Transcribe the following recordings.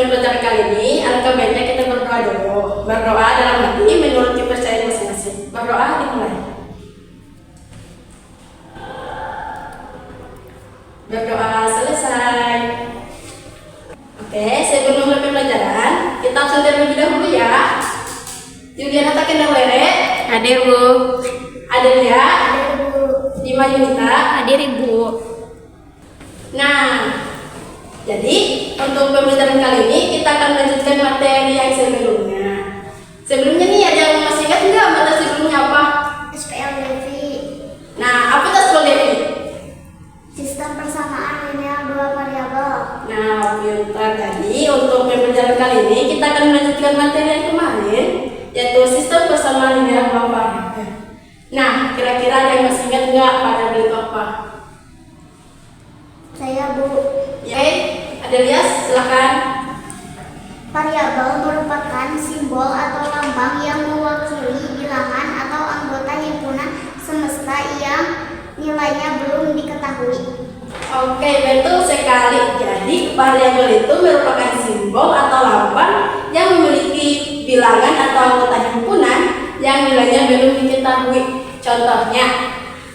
pembelajaran kali ini, alangkah baiknya kita berdoa dulu. Berdoa dalam hati menurut kepercayaan masing-masing. Berdoa dimulai. Berdoa selesai. Oke, sebelum mulai pembelajaran, kita absen terlebih dahulu ya. Juliana Takenda Were. Hadir, Bu. Adelia. Hadir, Bu. Dima Yunita. Hadir, Ibu. Nah, jadi untuk pembelajaran kali ini kita akan melanjutkan materi yang sebelumnya. Sebelumnya nih ada yang masih ingat nggak materi sebelumnya apa? SPLDV. Nah, apa itu SPLDV? Sistem persamaan linear dua variabel. Nah, pintar. Jadi untuk pembelajaran kali ini kita akan melanjutkan materi yang kemarin, yaitu sistem persamaan linear dua variabel. Nah, kira-kira ada yang masih ingat nggak variabel itu apa? Saya, Bu. Ya, Adelia, silakan. Variabel merupakan simbol atau lambang yang mewakili bilangan atau anggota himpunan semesta yang nilainya belum diketahui. Oke, betul sekali. Jadi variabel itu merupakan simbol atau lambang yang memiliki bilangan atau anggota himpunan yang nilainya belum diketahui. Contohnya,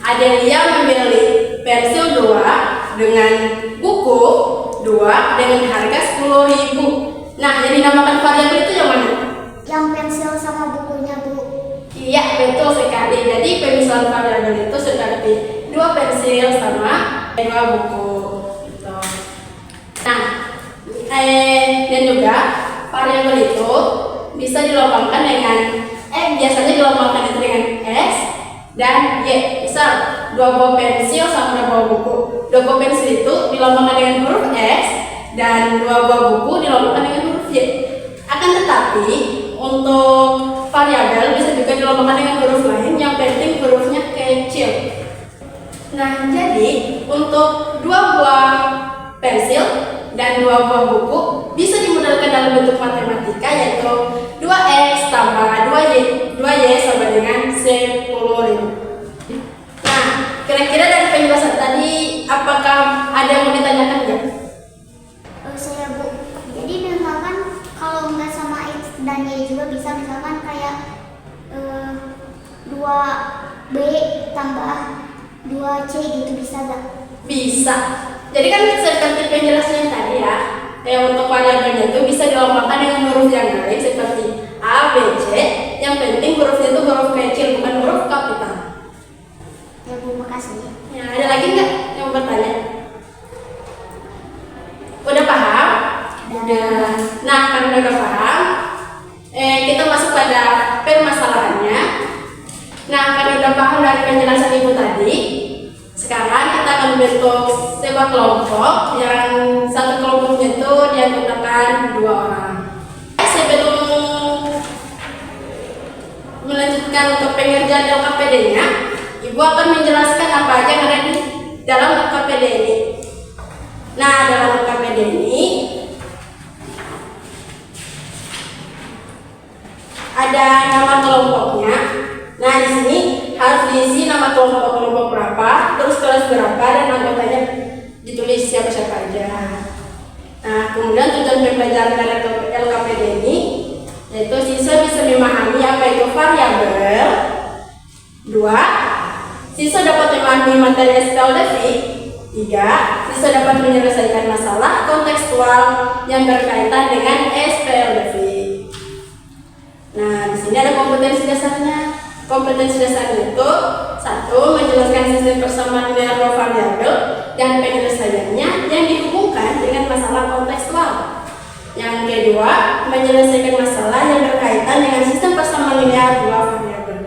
Adelia membeli pensil 2 dengan buku 2 dengan harga 10.000. Nah, yang dinamakan variabel itu yang mana? Yang pensil sama bukunya, Bu. Iya, betul sekali. Jadi pemisahan variabel itu seperti 2 pensil sama 2 buku. Gitu. Nah, dan juga variabel itu bisa dilambangkan dengan biasanya dilambangkan itu dengan S dan Y. Misal 2 buah pensil sama 2 buah buku. 2 buah pensil itu dilambangkan dengan huruf S dan 2 buah buku dilambangkan dengan huruf Y. Akan tetapi untuk variabel bisa juga dilambangkan dengan huruf lain, yang penting hurufnya kecil. Nah, jadi untuk 2 buah pensil dan 2 buah buku bisa dimodalkan dalam bentuk matematika, yaitu 2X tambah 2Y sama dengan 10.000. Nah, kira-kira dari penjelasan tadi, apakah ada yang mau ditanyakan nggak? Saya, Bu. Jadi misalkan kalau nggak sama X dan Y juga bisa, misalkan kayak 2B tambah 2C gitu, bisa nggak? Bisa. Jadi kan seperti penjelasannya tadi ya, untuk variabelnya itu bisa dilambangkan dengan huruf yang lain seperti A, B, C. Yang penting hurufnya itu huruf kecil, bukan huruf kapital. Ya, Bu, makasih. Ya, ada lagi nggak yang mau bertanya? Udah paham? Udah. Nah, karena udah paham, kita masuk pada permasalahannya. Nah, karena udah paham dari penjelasan Ibu tadi, sekarang kita akan membentuk sebuah kelompok yang satu kelompoknya itu dianggapkan 2 orang. Sebelum melanjutkan untuk pengerjaan LKPD-nya, Ibu akan menjelaskan apa aja yang ada di dalam LKPD ini. Nah, dalam LKPD ini ada nama kelompoknya. Nah, di sini harus diisi nama kelompok berapa, terus kelas berapa, dan anggotanya ditulis siapa-siapa aja. Nah, kemudian tujuan pembelajaran dari LKPD ini yaitu siswa bisa memahami apa itu variabel. 2. Siswa dapat memahami materi SPLDV. 3. Siswa dapat menyelesaikan masalah kontekstual yang berkaitan dengan SPLDV. Nah, di sini ada kompetensi dasarnya. Kompetensi dasarnya itu 1. Menjelaskan sistem persamaan linear dua variabel dan penyelesaiannya yang dihubungkan dengan masalah kontekstual. Yang kedua, menyelesaikan masalah yang berkaitan dengan sistem persamaan linear dua variabel.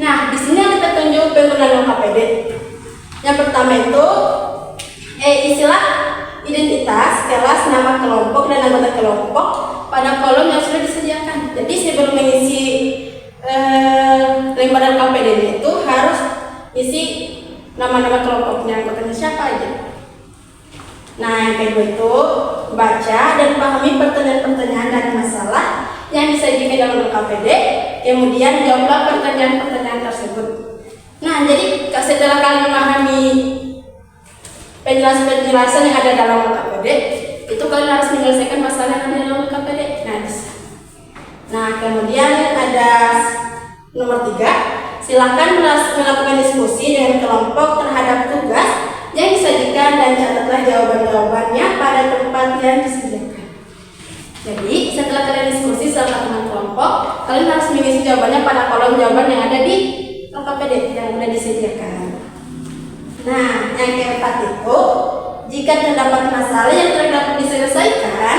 Nah, di sini ada petunjuk penggunaan LKPD. Yang pertama itu istilah identitas, kelas, nama kelompok, dan anggota kelompok pada kolom yang sudah disediakan. Jadi sebelum mengisi lembaran LKPD itu harus isi nama-nama kelompoknya, anggotanya siapa aja. Nah, yang kedua itu baca dan pahami pertanyaan-pertanyaan dan masalah yang disajikan dalam LKPD, kemudian jawablah pertanyaan-pertanyaan tersebut. Nah, jadi setelah kalian memahami penjelasan yang ada dalam LKPD, itu kalian harus menyelesaikan masalah yang ada dalam KPD. Nah, kemudian ada nomor 3, silakan melakukan diskusi dengan kelompok terhadap tugas yang disajikan dan catatlah jawaban-jawabannya pada tempat yang disediakan. Jadi, setelah kalian diskusi sama teman kelompok, kalian harus mengisi jawabannya pada kolom jawaban yang ada di KPD yang sudah disediakan. Nah, yang keempat itu, jika terdapat masalah yang tidak dapat diselesaikan,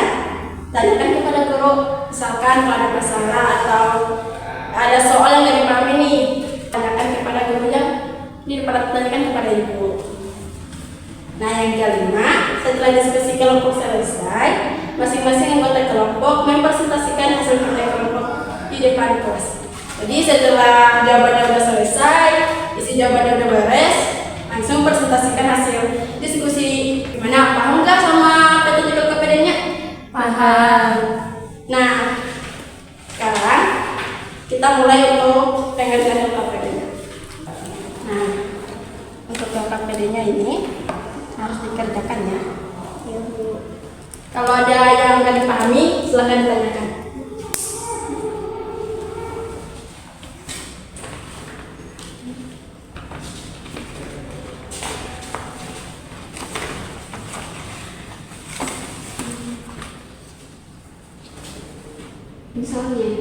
tanyakan kepada guru. Misalkan kalau ada masalah atau ada soal yang tidak dipahami nih, tanyakan kepada guru yang tanyakan kepada ibu. Nah, yang kelima, setelah diskusi kelompok selesai, masing-masing anggota kelompok mempresentasikan hasil kerja kelompok di depan kelas. Jadi setelah jawabannya sudah selesai, isi jawabannya sudah beres, langsung presentasikan hasil diskusi. Gimana, paham nggak sama metode KPD-nya? Paham. Nah, sekarang kita mulai untuk pengertian KPD-nya. Nah, untuk KPD-nya ini harus dikerjakan ya. Kalau ada yang nggak dipahami, silahkan ditanyakan. Misalnya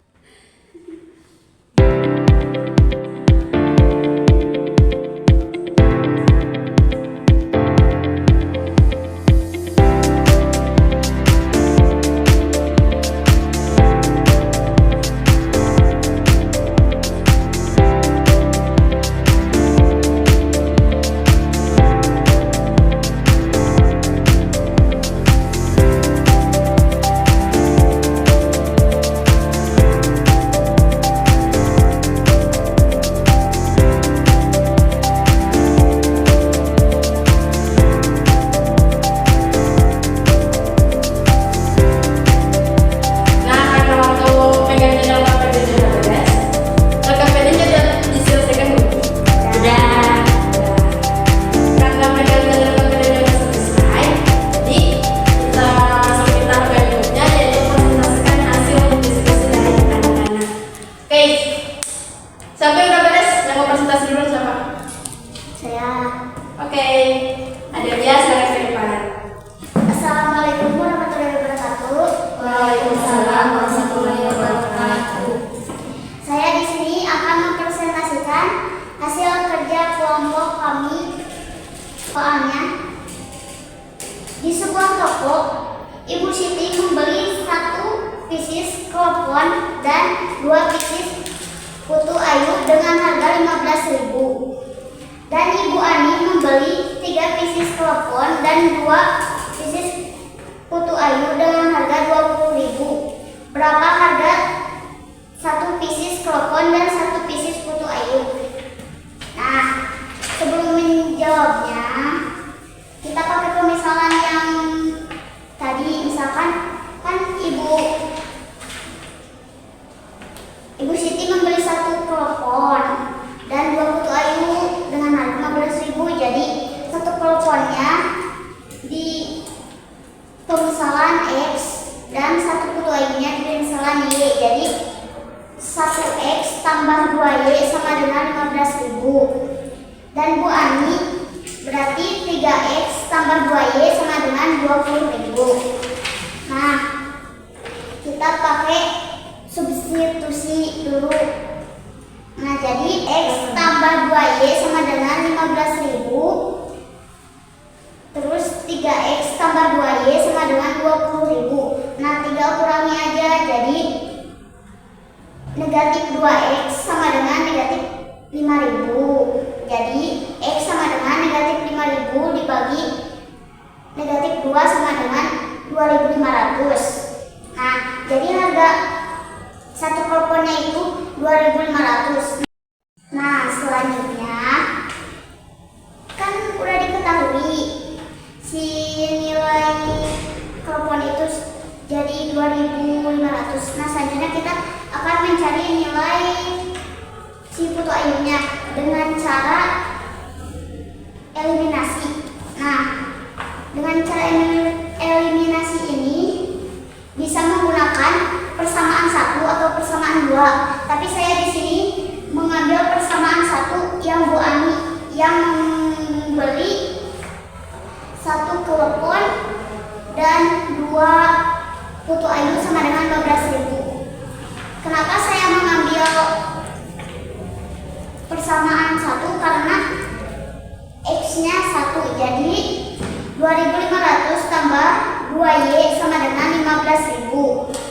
di sebuah toko, Ibu Siti membeli 1 pieces klepon dan 2 pieces putu ayu dengan harga 15.000. Dan Ibu Ani membeli 3 pieces klepon dan 2 pieces putu ayu dengan harga 20.000. Berapa harga 1 pieces klepon dan 1 pieces putu ayu? Nah, sebelum menjawabnya, kita pakai pemisalan yang tadi. Misalkan kan Ibu Siti membeli 1 klepon dan 2 putu ayu dengan harga 15.000. Jadi 1 kleponnya di pemisalan X dan 1 putu ayunya di pemisalan Y. Jadi 1X tambah 2Y sama dengan 15.000. Dan Bu Ani berarti 3X tambah 2Y sama dengan 20.000. Nah, kita pakai substitusi dulu. Nah, jadi X tambah 2Y sama dengan 15.000. Terus 3X tambah 2Y sama dengan 20.000. Nah, tinggal kurangi aja. Jadi negatif 2X sama dengan negatif 5.000. Jadi X sama dengan negatif 5.000 dibagi negatif 2 sama dengan 2.500. Nah, jadi harga 1 kleponnya itu 2.500. Nah, selanjutnya kan udah diketahui si nilai klepon itu jadi 2.500. Nah, selanjutnya kita akan mencari nilai si putu ayunya dengan cara eliminasi. Nah, dengan cara eliminasi persamaan 1 atau persamaan 2. Tapi saya di sini mengambil persamaan 1 yang Bu Ani yang membeli 1 klepon dan 2 putu ayu sama dengan 12.000. Kenapa saya mengambil persamaan 1? Karena X-nya 1, jadi 2.500 tambah 2Y sama dengan 15.000.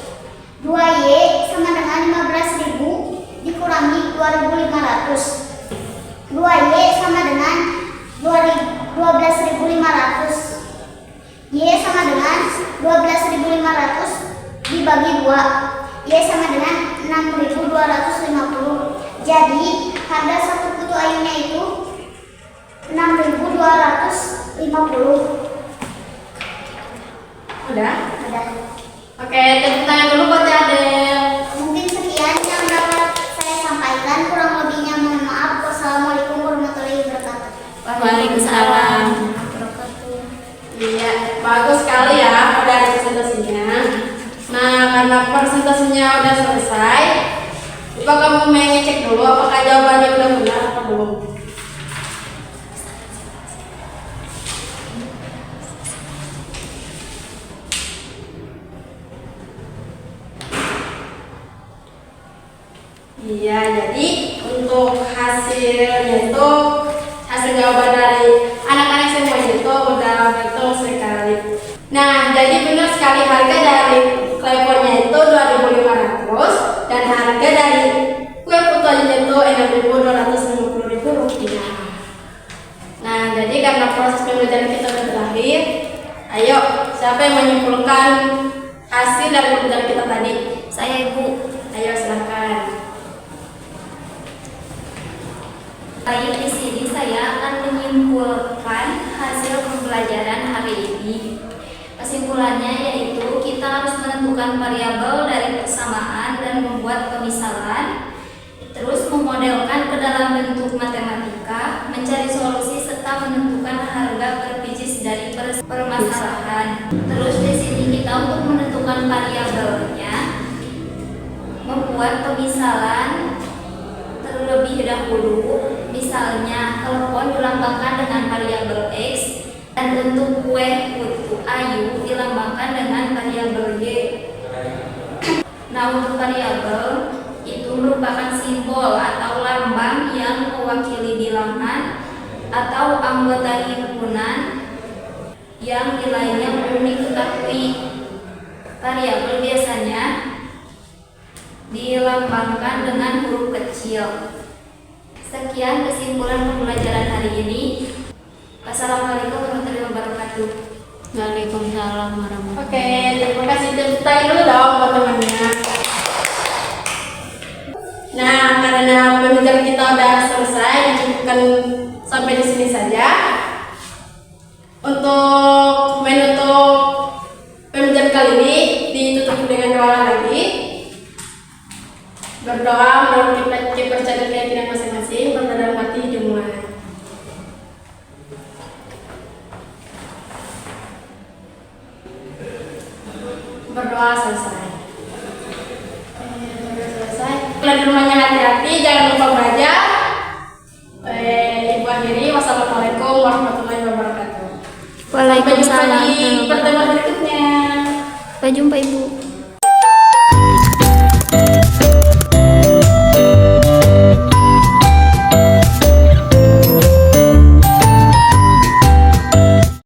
2Y sama dengan 15.000 dikurangi 2.500. 2Y sama dengan 12.500. Y sama dengan 12.500 dibagi 2. Y sama dengan 6.250. Jadi harga 1 putu ayunya itu 6.250. Udah? Ada. Oke, tepuk tangan dulu buat Adel. Mungkin sekian yang dapat saya sampaikan. Kurang lebihnya mohon maaf. Wassalamualaikum warahmatullahi wabarakatuh. Waalaikumsalam. Iya, bagus sekali ya udah ada presentasinya. Nah, karena presentasinya udah selesai, coba kamu mengecek dulu apakah jawabannya udah benar apa belum. Iya, jadi untuk hasilnya itu hasil jawaban dari anak-anak semuanya itu udah betul sekali. Nah, jadi benar sekali harga dari kleponnya itu 2.500 dan harga dari kue putunya itu 6.250 rupiah. Nah, jadi karena proses pembelajaran kita sudah berakhir, ayo siapa yang menyimpulkan hasil dari pembelajaran kita tadi? Saya, Ibu. Ayo silakan. Baik, di sini saya akan menyimpulkan hasil pembelajaran hari ini. Kesimpulannya yaitu kita harus menentukan variabel dari persamaan dan membuat pemisalan, terus memodelkan ke dalam bentuk matematika, mencari solusi serta menentukan harga per biji dari permasalahan. Terus di sini kita untuk menentukan variabelnya membuat pemisalan terlebih dahulu. Misalnya, telepon dilambangkan dengan variabel X dan bentuk kue putu ayu dilambangkan dengan variabel Y. Nah, untuk variabel itu merupakan simbol atau lambang yang mewakili bilangan atau anggota himpunan yang nilainya belum diketahui. Variabel biasanya dilambangkan dengan huruf kecil. Sekian kesimpulan pembelajaran hari ini. Wassalamualaikum warahmatullahi wabarakatuh. Waalaikumsalam warahmatullahi wabarakatuh. Oke, terima kasih. Tepuk tangan dulu dong buat temannya. Nah, karena pembelajaran kita udah selesai, cukupkan sampai di sini saja. Untuk menutup pembelajaran kali ini ditutup dengan doa lagi. Berdoa menurut kepercayaan keyakinan masing-masing, berdoa dalam hati dimulai. Berdoa selesai. Kalian di rumahnya hati-hati, jangan lupa belajar. Ibu akhiri, wassalamualaikum warahmatullahi wabarakatuh. Waalaikumsalam. Sampai jumpa di pertemuan berikutnya. Sampai jumpa, Ibu.